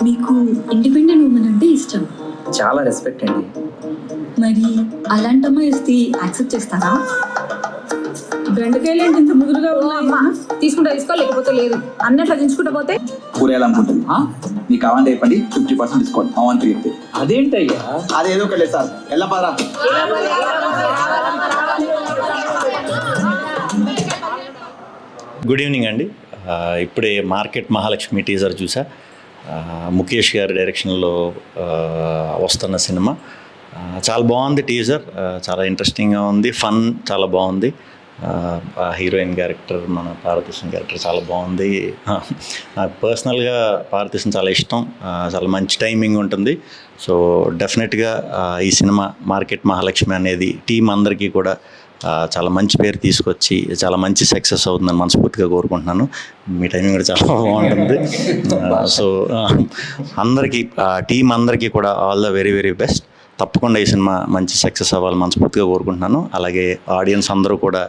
మీకు independent women అంటే ఇష్టం, చాలా రెస్పెక్ట్ అండి. మరి అలాంటి అమ్మాయి వస్తే యాక్సెప్ట్ చేస్తారా? బెండకాయలు ఇంత ముదురుగా అమ్మా తీసుకుంటా తీసుకో, లేకపోతే లేదు అన్నట్లు దించుకుంటా పోతే కూరేయాలనుకుంటుంది. మీకు కావాలంటే చెప్పండి, 50% డిస్కౌంట్ అవంతా చెప్తే. అదేంటయ్యా? అదేదో ఒకటి లేదు సార్, ఎలా పదరా. గుడ్ ఈవినింగ్ అండి. ఇప్పుడే మార్కెట్ మహాలక్ష్మి టీజర్ చూసా. ముఖేష్ గారి డైరెక్షన్లో వస్తున్న సినిమా చాలా బాగుంది. టీజర్ చాలా ఇంట్రెస్టింగ్గా ఉంది, ఫన్ చాలా బాగుంది. హీరోయిన్ క్యారెక్టర్ మన పార్వతీశం క్యారెక్టర్ చాలా బాగుంది. నాకు పర్సనల్గా పార్వతీశం చాలా ఇష్టం. చాలా మంచి టైమింగ్ ఉంటుంది. సో డెఫినెట్గా ఈ సినిమా మార్కెట్ మహాలక్ష్మి అనేది టీం అందరికీ కూడా చాలా మంచి పేరు తీసుకొచ్చి చాలా మంచి సక్సెస్ అవుతుందని మనస్ఫూర్తిగా కోరుకుంటున్నాను. మీ టైమింగ్ కూడా చాలా బాగుంటుంది. సో అందరికీ టీం అందరికీ కూడా all the very very best. తప్పకుండా ఈ సినిమా మంచి సక్సెస్ అవ్వాలి మనస్ఫూర్తిగా కోరుకుంటున్నాను. అలాగే ఆడియన్స్ అందరూ కూడా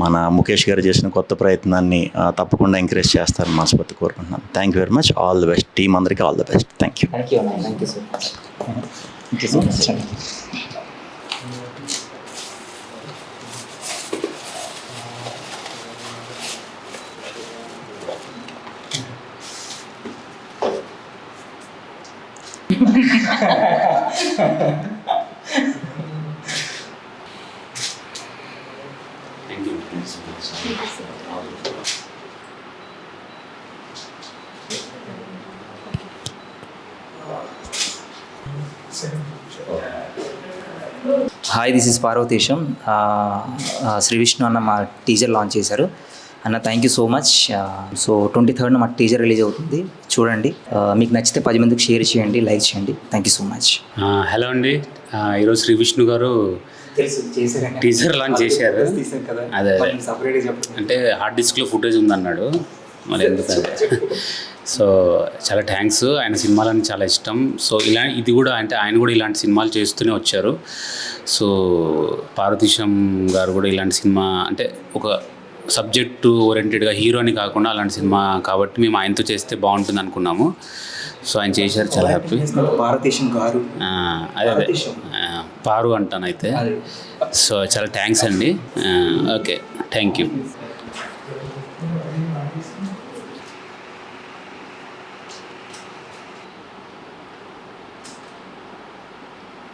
మన ముఖేష్ గారు చేసిన కొత్త ప్రయత్నాన్ని తప్పకుండా ఎంకరేజ్ చేస్తారని మనస్ఫూర్తిగా కోరుకుంటున్నాను. Thank you very much. All the best. Team అందరికీ all the best. Thank you. Thank you so much. Hi, this is Parvateesam. Sri Vishnu అన్న మా టీజర్ లాంచ్ చేశారు అన్న. Thank you so much. So 23rd మా టీజర్ రిలీజ్ అవుతుంది, చూడండి. మీకు నచ్చితే 10 మందికి షేర్ చేయండి, లైక్ చేయండి. Thank you so much. Hello అండి, ఈరోజు శ్రీ విష్ణు గారు టీజర్ లాంచ్ చేశారు. అదే అంటే హార్డ్ డిస్క్లో ఫుటేజ్ ఉందన్నాడు, మరి ఎందుకంటే సో చాలా థ్యాంక్స్. ఆయన సినిమాలని చాలా ఇష్టం. సో ఇది కూడా అంటే ఆయన కూడా ఇలాంటి సినిమాలు చేస్తూనే వచ్చారు. సో పార్వతీశం గారు కూడా ఇలాంటి సినిమా అంటే ఒక సబ్జెక్టు ఓరియంటెడ్గా హీరోని కాకుండా అలాంటి సినిమా కాబట్టి మేము ఆయనతో చేస్తే బాగుంటుంది అనుకున్నాము. సో ఆయన చేశారు, చాలా హ్యాపీ. పార్వతీశం గారు అదే పారు అంటాను అయితే. సో చాలా థ్యాంక్స్ అండి. Okay, thank you.